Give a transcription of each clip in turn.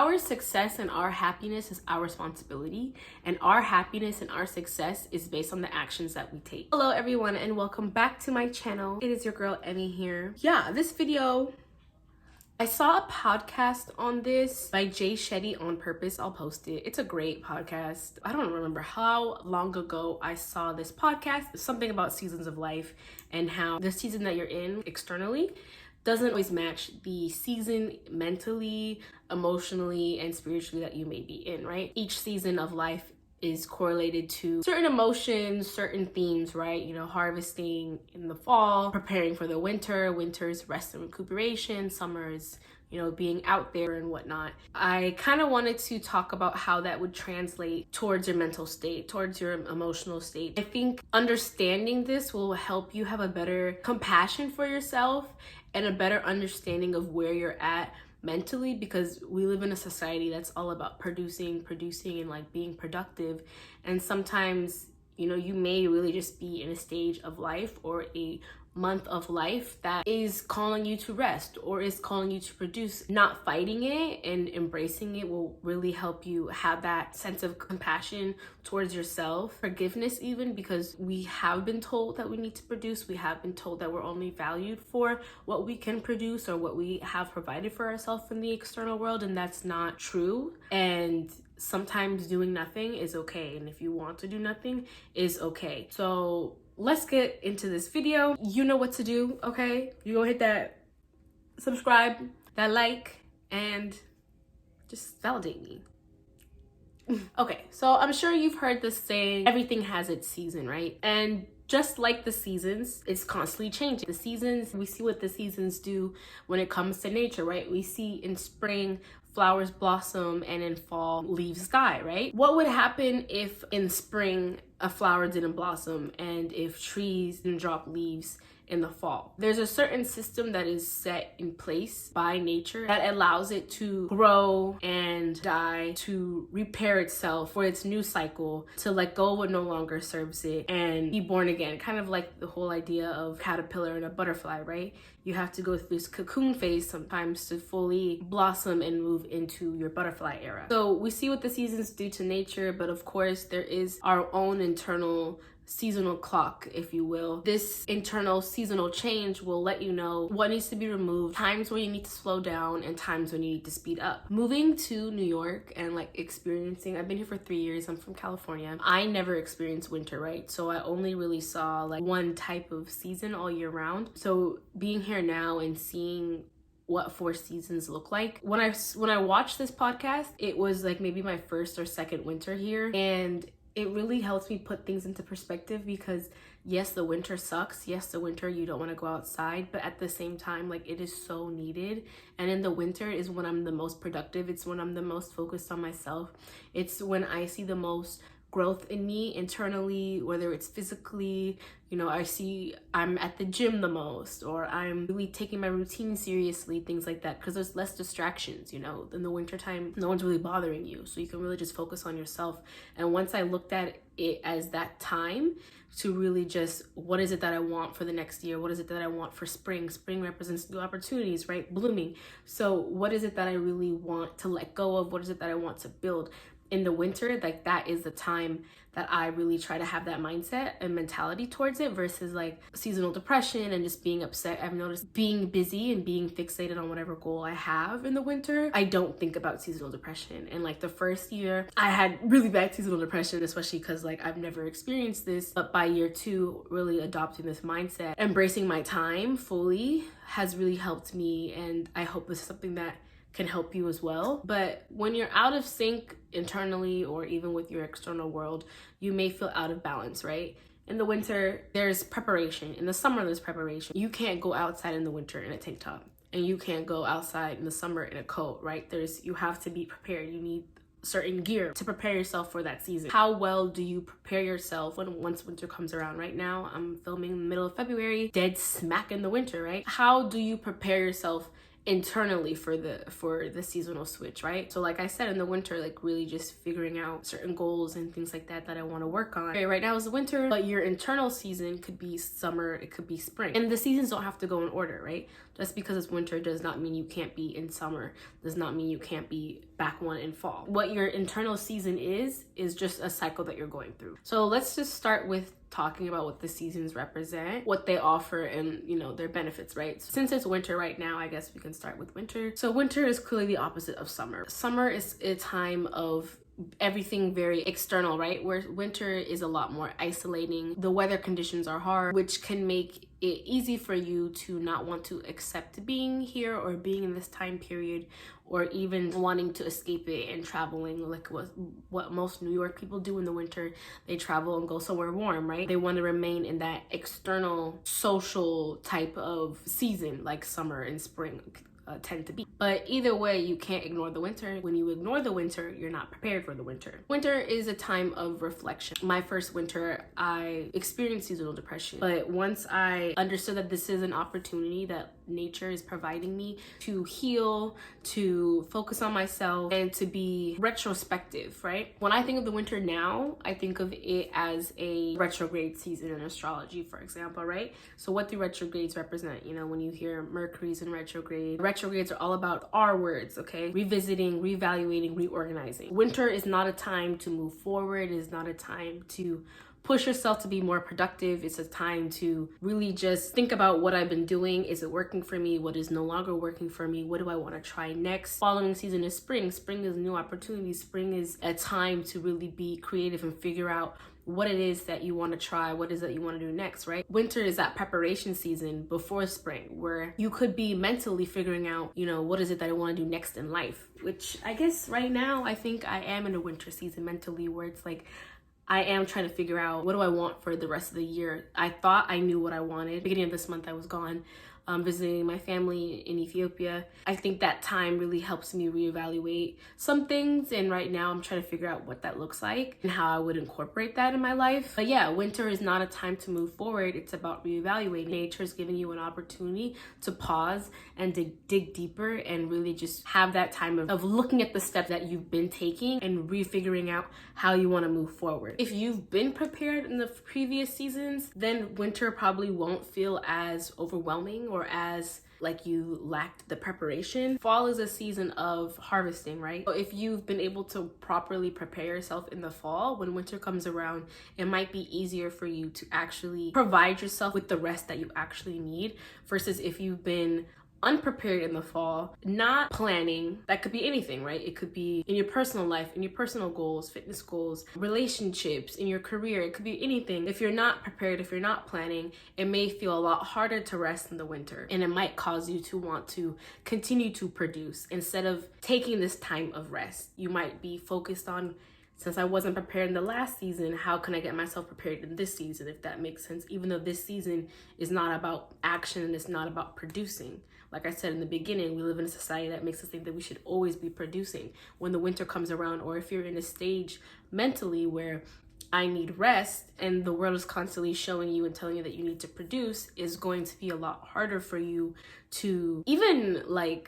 Our success and our happiness is our responsibility, and our happiness and our success is based on the actions that we take. Hello everyone, and welcome back to my channel. It is your girl Emmy here. Yeah, this video, I saw a podcast on this by Jay Shetty on purpose. I'll post it. It's a great podcast. I don't remember how long ago I saw this podcast. Something about seasons of life and how the season that you're in externally doesn't always match the season mentally, emotionally, and spiritually that you may be in, right? Each season of life is correlated to certain emotions, certain themes, right? You know, harvesting in the fall, preparing for the winter, winter's rest and recuperation, summer's, you know, being out there and whatnot. I kind of wanted to talk about how that would translate towards your mental state, towards your emotional state. I think understanding this will help you have a better compassion for yourself and a better understanding of where you're at mentally, because we live in a society that's all about producing and like being productive. And sometimes, you know, you may really just be in a stage of life or a month of life that is calling you to rest or is calling you to produce. Not fighting it and embracing it will really help you have that sense of compassion towards yourself, forgiveness even, because we have been told that we need to produce. We have been told that we're only valued for what we can produce or what we have provided for ourselves in the external world, and that's not true. And sometimes doing nothing is okay, and if you want to do nothing is okay. So let's get into this video. You know what to do, okay? You go hit that subscribe, that like, and just validate me. Okay, so I'm sure you've heard this saying, everything has its season, right? And just like the seasons, it's constantly changing. The seasons, we see what the seasons do when it comes to nature, right? We see in spring, flowers blossom, and in fall, leaves die, right? What would happen if in spring a flower didn't blossom and if trees didn't drop leaves in the fall? There's a certain system that is set in place by nature that allows it to grow and die, to repair itself for its new cycle, to let go of what no longer serves it and be born again. Kind of like the whole idea of caterpillar and a butterfly, right? You have to go through this cocoon phase sometimes to fully blossom and move into your butterfly era. So we see what the seasons do to nature, but of course there is our own internal seasonal clock, if you will. This internal seasonal change will let you know what needs to be removed, times when you need to slow down, and times when you need to speed up. Moving to New York and like experiencing, I've been here for 3 years, I'm from California. I never experienced winter, right? So I only really saw like one type of season all year round. So being here now and seeing what 4 seasons look like. When I watched this podcast, it was like maybe my first or second winter here, and it really helps me put things into perspective, because yes, the winter sucks. Yes, the winter you don't want to go outside, but at the same time, like, it is so needed. And in the winter is when I'm the most productive. It's when I'm the most focused on myself. It's when I see the most growth in me internally, whether it's physically, you know, I see I'm at the gym the most, or I'm really taking my routine seriously, things like that, because there's less distractions, you know. In the wintertime, no one's really bothering you, so you can really just focus on yourself. And once I looked at it as that time to really just, what is it that I want for the next year? What is it that I want for spring? Spring represents new opportunities, right? Blooming. So what is it that I really want to let go of? What is it that I want to build? In the winter, like, that is the time that I really try to have that mindset and mentality towards it, versus like seasonal depression and just being upset. I've noticed being busy and being fixated on whatever goal I have in the winter, I don't think about seasonal depression. And like the first year I had really bad seasonal depression, especially because like I've never experienced this. But by year 2, really adopting this mindset, embracing my time fully, has really helped me, and I hope this is something that can help you as well. But when you're out of sync internally or even with your external world, you may feel out of balance, right? In the winter, there's preparation. In the summer, there's preparation. You can't go outside in the winter in a tank top, and you can't go outside in the summer in a coat, right? You have to be prepared. You need certain gear to prepare yourself for that season. How well do you prepare yourself once winter comes around? Right now, I'm filming in the middle of February, dead smack in the winter, right? How do you prepare yourself internally for the seasonal switch, right? So like I said, in the winter, like really just figuring out certain goals and things like that I want to work on. Okay, right now is the winter, but your internal season could be summer, it could be spring. And the seasons don't have to go in order, right? Just because it's winter does not mean you can't be in summer, does not mean you can't be back one in fall. What your internal season is just a cycle that you're going through. So let's just start with talking about what the seasons represent, what they offer, and their benefits, right? So since it's winter right now, I guess we can start with winter. So winter is clearly the opposite of summer. Summer is a time of everything very external, right? Where winter is a lot more isolating. The weather conditions are hard, which can make it easy for you to not want to accept being here or being in this time period, or even wanting to escape it and traveling, like what most New York people do in the winter. They travel and go somewhere warm, right? They want to remain in that external social type of season like summer and spring tend to be. But either way, you can't ignore the winter. When you ignore the winter, you're not prepared for the winter. Winter is a time of reflection. My first winter, I experienced seasonal depression, but once I understood that this is an opportunity that nature is providing me to heal, to focus on myself, and to be retrospective, right? When I think of the winter now, I think of it as a retrograde season in astrology, for example, right? So what do retrogrades represent? When you hear Mercury's in retrograde, retrogrades are all about our words, okay? Revisiting, reevaluating, reorganizing. Winter is not a time to move forward. It is not a time to push yourself to be more productive. It's a time to really just think about what I've been doing. Is it working for me? What is no longer working for me? What do I want to try next? Following season is spring. Spring is new opportunities. Spring is a time to really be creative and figure out what it is that you want to try, what is that you want to do next, right? Winter is that preparation season before spring, where you could be mentally figuring out, what is it that I want to do next in life, which I guess right now I think I am in a winter season mentally, where it's like I am trying to figure out, what do I want for the rest of the year? I thought I knew what I wanted. Beginning of this month, I was gone visiting my family in Ethiopia. I think that time really helps me reevaluate some things, and right now I'm trying to figure out what that looks like and how I would incorporate that in my life. But yeah, winter is not a time to move forward. It's about reevaluating. Nature is giving you an opportunity to pause and to dig deeper and really just have that time of looking at the steps that you've been taking and refiguring out how you want to move forward. If you've been prepared in the previous seasons, then winter probably won't feel as overwhelming or as like you lacked the preparation. Fall is a season of harvesting, right? So if you've been able to properly prepare yourself in the fall, when winter comes around, it might be easier for you to actually provide yourself with the rest that you actually need, versus if you've been unprepared in the fall, not planning. That could be anything, right? It could be in your personal life, in your personal goals, fitness goals, relationships, in your career. It could be anything. If you're not prepared, if you're not planning, it may feel a lot harder to rest in the winter, and it might cause you to want to continue to produce instead of taking this time of rest. You might be focused on, since I wasn't prepared in the last season, how can I get myself prepared in this season, if that makes sense? Even though this season is not about action and it's not about producing. Like I said in the beginning, we live in a society that makes us think that we should always be producing. When the winter comes around, or if you're in a stage mentally where I need rest and the world is constantly showing you and telling you that you need to produce, is going to be a lot harder for you to even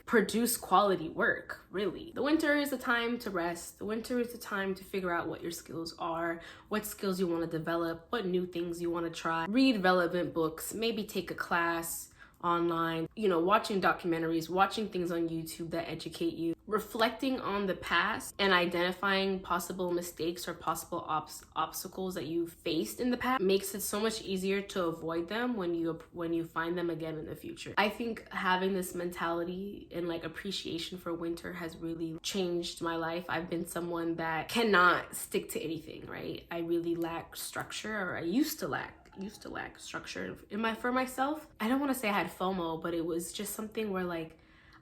produce quality work, really. The winter is the time to rest. The winter is the time to figure out what your skills are, what skills you want to develop, what new things you want to try. Read relevant books, maybe take a class online, watching documentaries, watching things on YouTube that educate you, reflecting on the past and identifying possible mistakes or possible obstacles that you faced in the past makes it so much easier to avoid them when you find them again in the future. I think having this mentality and appreciation for winter has really changed my life. I've been someone that cannot stick to anything, right? I really lack structure, or I used to lack structure for myself. I don't want to say I had FOMO, but it was just something where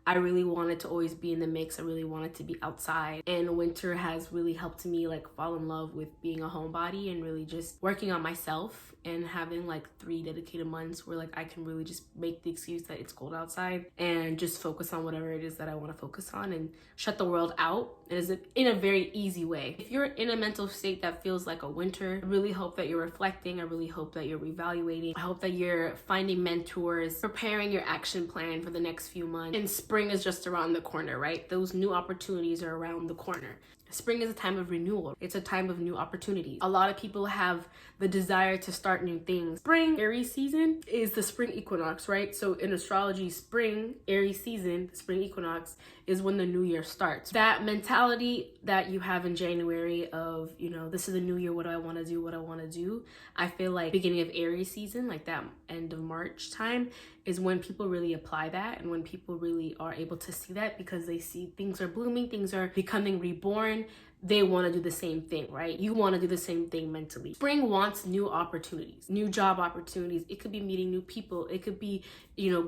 I really wanted to always be in the mix. I really wanted to be outside, and winter has really helped me fall in love with being a homebody and really just working on myself, and having 3 dedicated months where I can really just make the excuse that it's cold outside and just focus on whatever it is that I want to focus on and shut the world out. It is in a very easy way. If you're in a mental state that feels like a winter, I really hope that you're reflecting. I really hope that you're reevaluating. I hope that you're finding mentors, preparing your action plan for the next few months. And spring is just around the corner, right? Those new opportunities are around the corner. Spring is a time of renewal. It's a time of new opportunities. A lot of people have the desire to start new things. Spring, Aries season, is the spring equinox, right? So in astrology, spring, Aries season, spring equinox, is when the new year starts. That mentality that you have in January of, this is the new year, what do I want to do? I feel like beginning of Aries season, like that end of March time, is when people really apply that, and when people really are able to see that, because they see things are blooming, things are becoming reborn. They want to do the same thing, right? You want to do the same thing mentally. Spring wants new opportunities, new job opportunities. It could be meeting new people. It could be,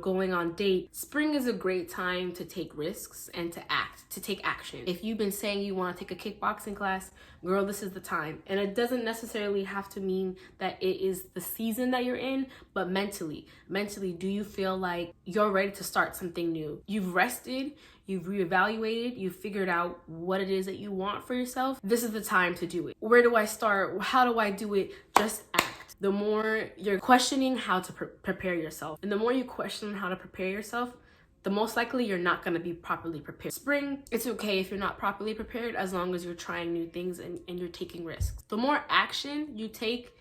going on dates. Spring is a great time to take risks and to take action. If you've been saying you want to take a kickboxing class, girl, this is the time. And it doesn't necessarily have to mean that it is the season that you're in, but mentally, do you feel like you're ready to start something new? You've rested, you've reevaluated, you've figured out what it is that you want for yourself. This is the time to do it. Where do I start? How do I do it? Just act. The more you're questioning how to prepare yourself, and the more you question how to prepare yourself, the most likely you're not going to be properly prepared. Spring, it's okay if you're not properly prepared, as long as you're trying new things and you're taking risks. The more action you take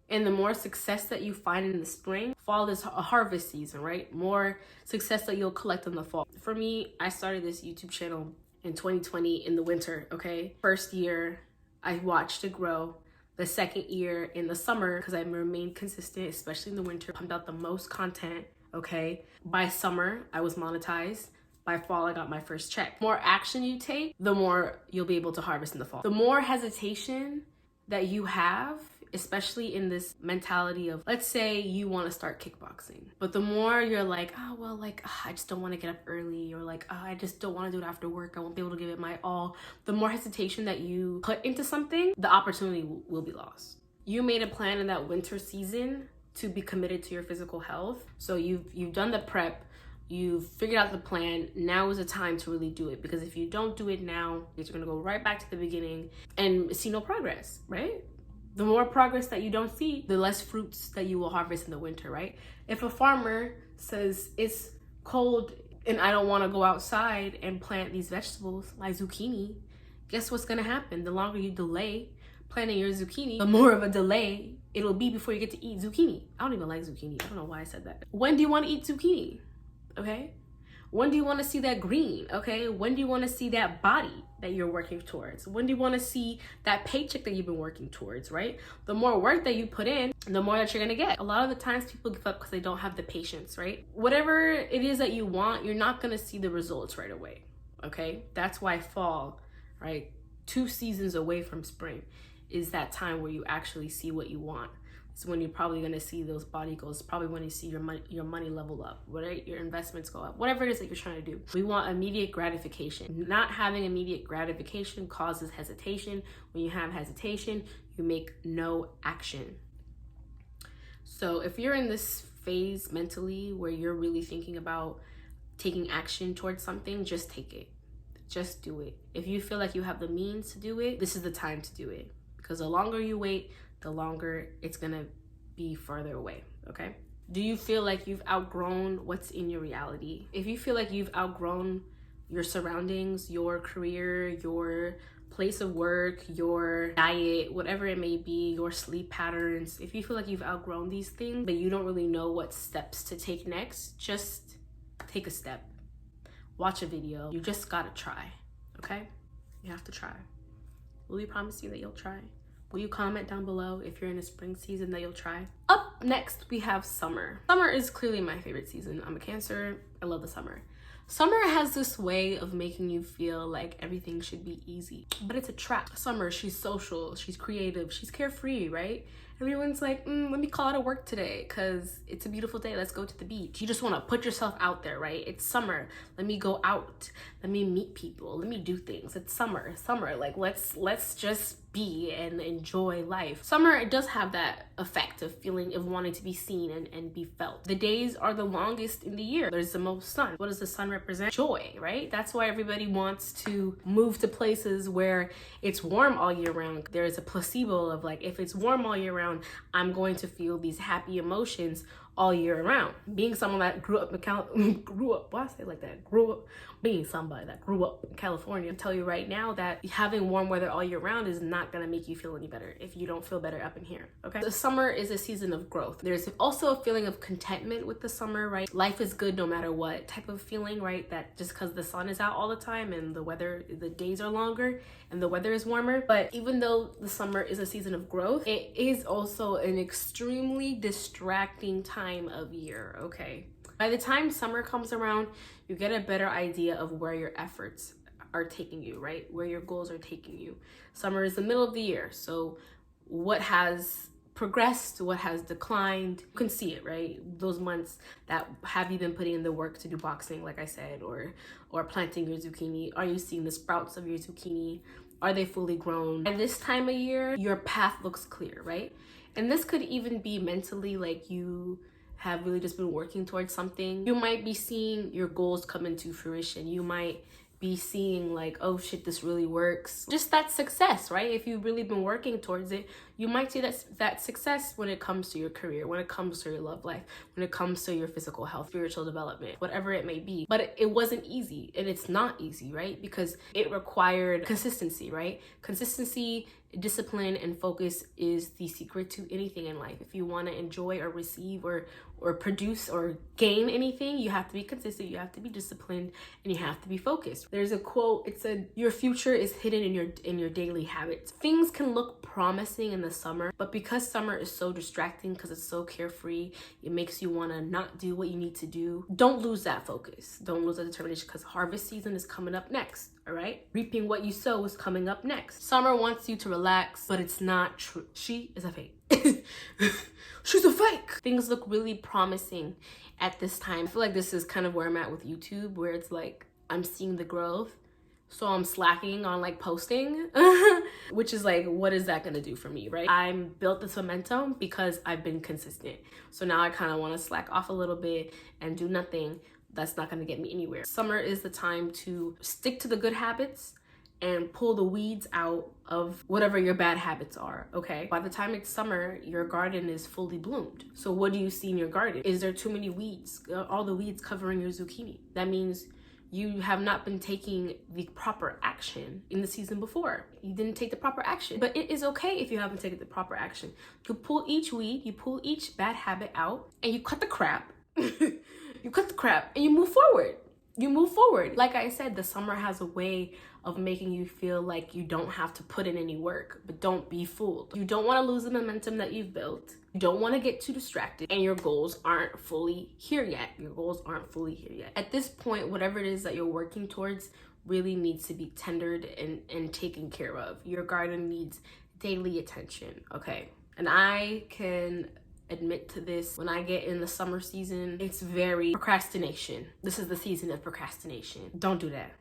and the more success that you find in the spring, fall is a harvest season, right? More success that you'll collect in the fall. For me, I started this YouTube channel in 2020 in the winter, okay? First year, I watched it grow. The second year in the summer, because I remained consistent, especially in the winter, pumped out the most content, okay? By summer, I was monetized. By fall, I got my first check. The more action you take, the more you'll be able to harvest in the fall. The more hesitation that you have, especially in this mentality of, let's say you want to start kickboxing, but the more you're like, I just don't want to get up early, or like, I just don't want to do it after work, I won't be able to give it my all. The more hesitation that you put into something, the opportunity will be lost. You made a plan in that winter season to be committed to your physical health. So you've done the prep, you've figured out the plan. Now is the time to really do it, because if you don't do it now, you're going to go right back to the beginning and see no progress, right? The more progress that you don't see, the less fruits that you will harvest in the winter, right? If a farmer says it's cold and I don't want to go outside and plant these vegetables like zucchini, guess what's going to happen? The longer you delay planting your zucchini, the more of a delay it'll be before you get to eat zucchini. I don't even like zucchini. I don't know why I said that. When do you want to eat zucchini? Okay? When do you want to see that green? Okay? When do you want to see that body that you're working towards? When do you want to see that paycheck that you've been working towards, right? The more work that you put in, the more that you're going to get. A lot of the times people give up because they don't have the patience, right? Whatever it is that you want, you're not going to see the results right away, okay? That's why fall, right? 2 seasons away from spring is that time where you actually see what you want. It's when you're probably going to see those body goals. Probably when you see your money level up, right? Your investments go up, whatever it is that you're trying to do. We want immediate gratification. Not having immediate gratification causes hesitation. When you have hesitation, you make no action. So if you're in this phase mentally where you're really thinking about taking action towards something, just take it. Just do it. If you feel like you have the means to do it, this is the time to do it. Because the longer you wait, the longer it's gonna be further away, okay? Do you feel like you've outgrown what's in your reality? If you feel like you've outgrown your surroundings, your career, your place of work, your diet, whatever it may be, your sleep patterns, if you feel like you've outgrown these things, but you don't really know what steps to take next, just take a step. Watch a video. You just gotta try, okay? You have to try. Will you promise me that you'll try? Will you comment down below if you're in a spring season that you'll try? Up next, we have summer. Summer is clearly my favorite season. I'm a Cancer. I love the summer. Summer has this way of making you feel like everything should be easy, but it's a trap. Summer, she's social, she's creative, she's carefree, right? Everyone's like, let me call out of work today because it's a beautiful day. Let's go to the beach. You just want to put yourself out there, right? It's summer. Let me go out. Let me meet people. Let me do things. It's summer. Like let's just be and enjoy life. Summer, it does have that effect of feeling, of wanting to be seen and be felt. The days are the longest in the year. There's the most sun. What does the sun represent? Joy, right? That's why everybody wants to move to places where it's warm all year round. There's a placebo of like, if it's warm all year round, I'm going to feel these happy emotions all year round. Being someone that grew up why I say it like that? Being somebody that grew up in California, I tell you right now that having warm weather all year round is not gonna make you feel any better if you don't feel better up in here, okay? The summer is a season of growth. There's also a feeling of contentment with the summer, right? Life is good no matter what type of feeling, right? That just because the sun is out all the time and the days are longer and the weather is warmer. But even though the summer is a season of growth, it is also an extremely distracting time of year, okay? By the time summer comes around, you get a better idea of where your efforts are taking you, right? Where your goals are taking you. Summer is the middle of the year, so what has progressed, what has declined, you can see it, right? Those months that have you been putting in the work to do boxing, like I said, or planting your zucchini? Are you seeing the sprouts of your zucchini? Are they fully grown? At this time of year, your path looks clear, right? And this could even be mentally, like you have really just been working towards something. You might be seeing your goals come into fruition. You might be seeing like, oh shit, this really works. Just that success, right? If you've really been working towards it, you might see that success when it comes to your career, when it comes to your love life, when it comes to your physical health, spiritual development, whatever it may be. But it wasn't easy, and it's not easy, right? Because it required consistency, right? Consistency, discipline, and focus is the secret to anything in life. If you want to enjoy or receive or produce or gain anything, you have to be consistent, you have to be disciplined, and you have to be focused. There's a quote, it said, your future is hidden in your daily habits. Things can look promising in the summer, but because summer is so distracting, because it's so carefree, it makes you want to not do what you need to do. Don't lose that focus. Don't lose that determination, because harvest season is coming up next. All right, reaping what you sow is coming up next. Summer wants you to relax, but it's not true. She is a fake. She's a fake. Things look really promising at this time. I feel like this is kind of where I'm at with YouTube, where it's like I'm seeing the growth, so I'm slacking on like posting, which is like, what is that gonna do for me, right? I'm built this momentum because I've been consistent. So now I kind of want to slack off a little bit and do nothing. That's not gonna get me anywhere. Summer is the time to stick to the good habits and pull the weeds out of whatever your bad habits are, okay? By the time it's summer, your garden is fully bloomed. So what do you see in your garden? Is there too many weeds? All the weeds covering your zucchini. That means you have not been taking the proper action in the season before. You didn't take the proper action. But it is okay if you haven't taken the proper action. You pull each weed, you pull each bad habit out, and you cut the crap. You cut the crap and you move forward. You move forward. Like I said, the summer has a way of making you feel like you don't have to put in any work, but don't be fooled. You don't want to lose the momentum that you've built. You don't want to get too distracted, and your goals aren't fully here yet. Your goals aren't fully here yet. At this point, whatever it is that you're working towards really needs to be tendered and taken care of. Your garden needs daily attention, okay? And I can admit to this, when I get in the summer season, it's very procrastination. This is the season of procrastination. Don't do that.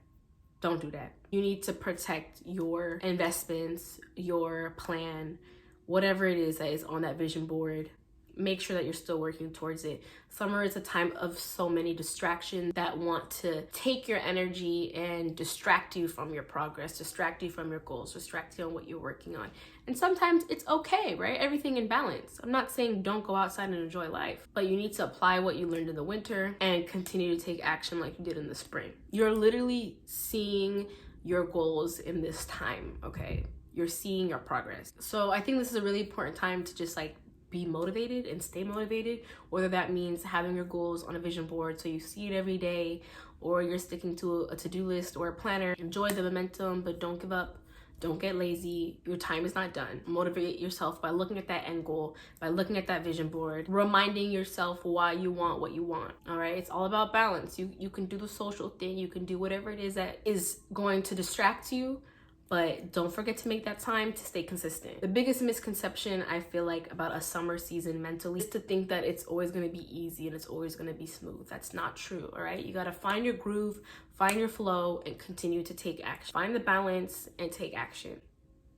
Don't do that. You need to protect your investments, your plan, whatever it is that is on that vision board. Make sure that you're still working towards it. Summer is a time of so many distractions that want to take your energy and distract you from your progress, distract you from your goals, distract you on what you're working on. And sometimes it's okay, right? Everything in balance. I'm not saying don't go outside and enjoy life, but you need to apply what you learned in the winter and continue to take action like you did in the spring. You're literally seeing your goals in this time, okay? You're seeing your progress. So I think this is a really important time to just like be motivated and stay motivated, whether that means having your goals on a vision board so you see it every day, or you're sticking to a to-do list or a planner. Enjoy the momentum, but don't give up. Don't get lazy. Your time is not done. Motivate yourself by looking at that end goal, by looking at that vision board, reminding yourself why you want what you want. All right, it's all about balance. You can do the social thing, you can do whatever it is that is going to distract you, but don't forget to make that time to stay consistent. The biggest misconception I feel like about a summer season mentally is to think that it's always gonna be easy and it's always gonna be smooth. That's not true, all right? You gotta find your groove, find your flow, and continue to take action. Find the balance and take action.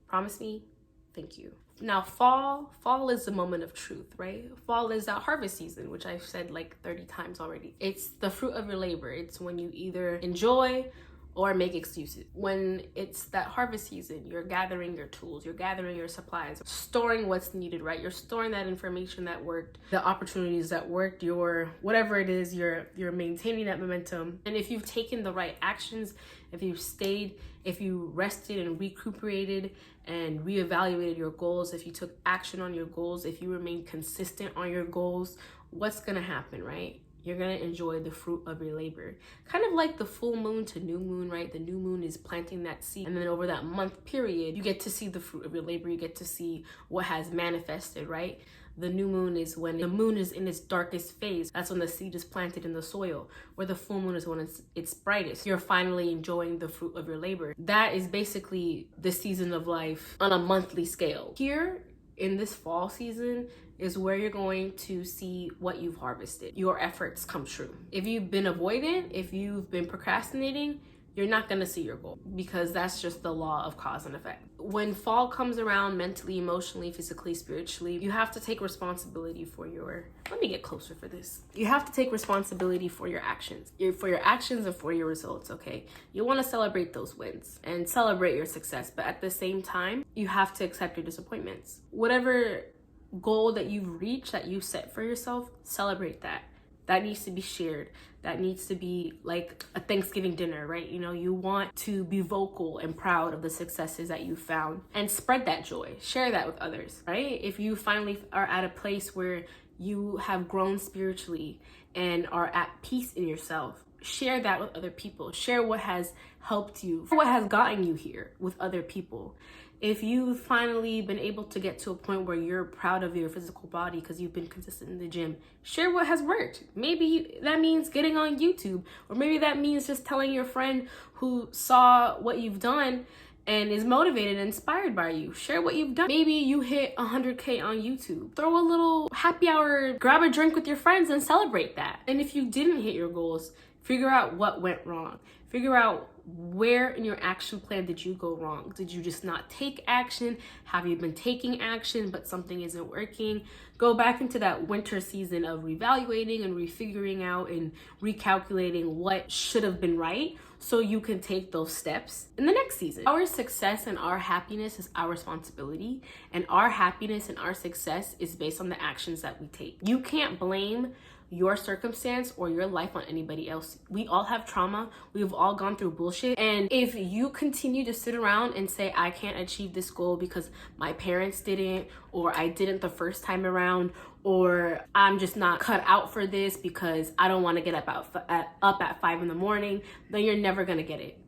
Promise me? Thank you. Now, fall is the moment of truth, right? Fall is that harvest season, which I've said like 30 times already. It's the fruit of your labor. It's when you either enjoy or make excuses. When it's that harvest season, you're gathering your tools, you're gathering your supplies, storing what's needed, right? You're storing that information that worked, the opportunities that worked, your whatever it is, you're maintaining that momentum. And if you've taken the right actions, if you've stayed, if you rested and recuperated and reevaluated your goals, if you took action on your goals, if you remain consistent on your goals, what's gonna happen, right? You're gonna enjoy the fruit of your labor. Kind of like the full moon to new moon, right? The new moon is planting that seed. And then over that month period, you get to see the fruit of your labor. You get to see what has manifested, right? The new moon is when the moon is in its darkest phase. That's when the seed is planted in the soil. Where the full moon is when it's brightest. You're finally enjoying the fruit of your labor. That is basically the season of life on a monthly scale. Here in this fall season is where you're going to see what you've harvested. Your efforts come true. If you've been avoidant, if you've been procrastinating, you're not gonna see your goal, because that's just the law of cause and effect. When fall comes around mentally, emotionally, physically, spiritually, you have to take responsibility for let me get closer for this. You have to take responsibility for your actions, for your actions and for your results, okay? You wanna celebrate those wins and celebrate your success, but at the same time, you have to accept your disappointments. Whatever goal that you've reached, that you set for yourself, celebrate that. That needs to be shared. That needs to be like a Thanksgiving dinner, right? You know, you want to be vocal and proud of the successes that you found and spread that joy. Share that with others, right? If you finally are at a place where you have grown spiritually and are at peace in yourself, share that with other people. Share what has helped you, what has gotten you here with other people. If you've finally been able to get to a point where you're proud of your physical body because you've been consistent in the gym, share what has worked. Maybe that means getting on YouTube, or maybe that means just telling your friend who saw what you've done and is motivated and inspired by you. Share what you've done. Maybe you hit 100K on YouTube. Throw a little happy hour, grab a drink with your friends and celebrate that. And if you didn't hit your goals, figure out what went wrong. Figure out where in your action plan did you go wrong? Did you just not take action? Have you been taking action but something isn't working? Go back into that winter season of reevaluating and refiguring out and recalculating what should have been right, so you can take those steps in the next season. Our success and our happiness is our responsibility, and our happiness and our success is based on the actions that we take. You can't blame your circumstance or your life on anybody else. We all have trauma. We've all gone through bullshit. And if you continue to sit around and say, I can't achieve this goal because my parents didn't, or I didn't the first time around, or I'm just not cut out for this because I don't want to get up at 5 in the morning, then you're never gonna get it.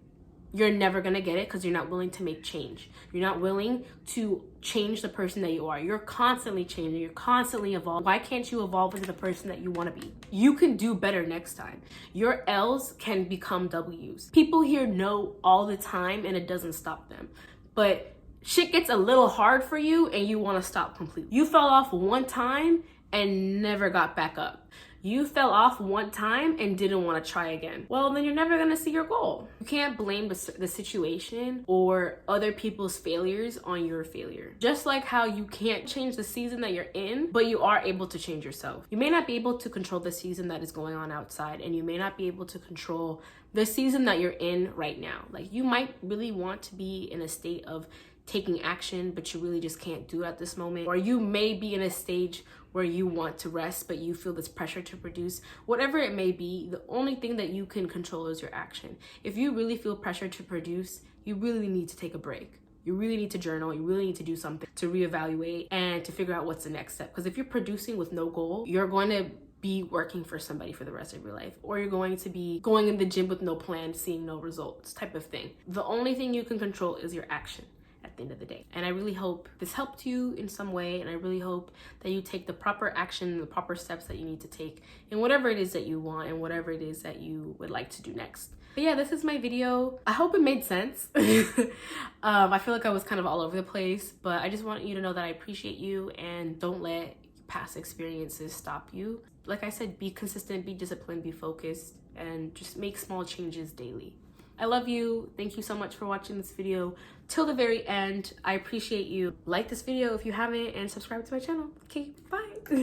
You're never gonna get it because you're not willing to make change. You're not willing to change the person that you are. You're constantly changing. You're constantly evolving. Why can't you evolve into the person that you want to be? You can do better next time. Your L's can become W's. People here know all the time and it doesn't stop them. But shit gets a little hard for you and you want to stop completely. You fell off one time and never got back up. You fell off one time and didn't want to try again. Well, then you're never going to see your goal. You can't blame the situation or other people's failures on your failure. Just like how you can't change the season that you're in, but you are able to change yourself. You may not be able to control the season that is going on outside, and you may not be able to control the season that you're in right now. Like, you might really want to be in a state of taking action, but you really just can't do it at this moment. Or you may be in a stage where you want to rest, but you feel this pressure to produce. Whatever it may be, the only thing that you can control is your action. If you really feel pressure to produce, you really need to take a break. You really need to journal. You really need to do something to reevaluate and to figure out what's the next step. Because if you're producing with no goal, you're going to be working for somebody for the rest of your life, or you're going to be going in the gym with no plan, seeing no results type of thing. The only thing you can control is your action at the end of the day. And I really hope this helped you in some way, and I really hope that you take the proper action, the proper steps that you need to take in whatever it is that you want and whatever it is that you would like to do next. But yeah, this is my video. I hope it made sense. I feel like I was kind of all over the place, but I just want you to know that I appreciate you, and don't let past experiences stop you. Like I said, be consistent, be disciplined, be focused, and just make small changes daily. I love you. Thank you so much for watching this video till the very end. I appreciate you. Like this video if you haven't, and subscribe to my channel. Okay, bye.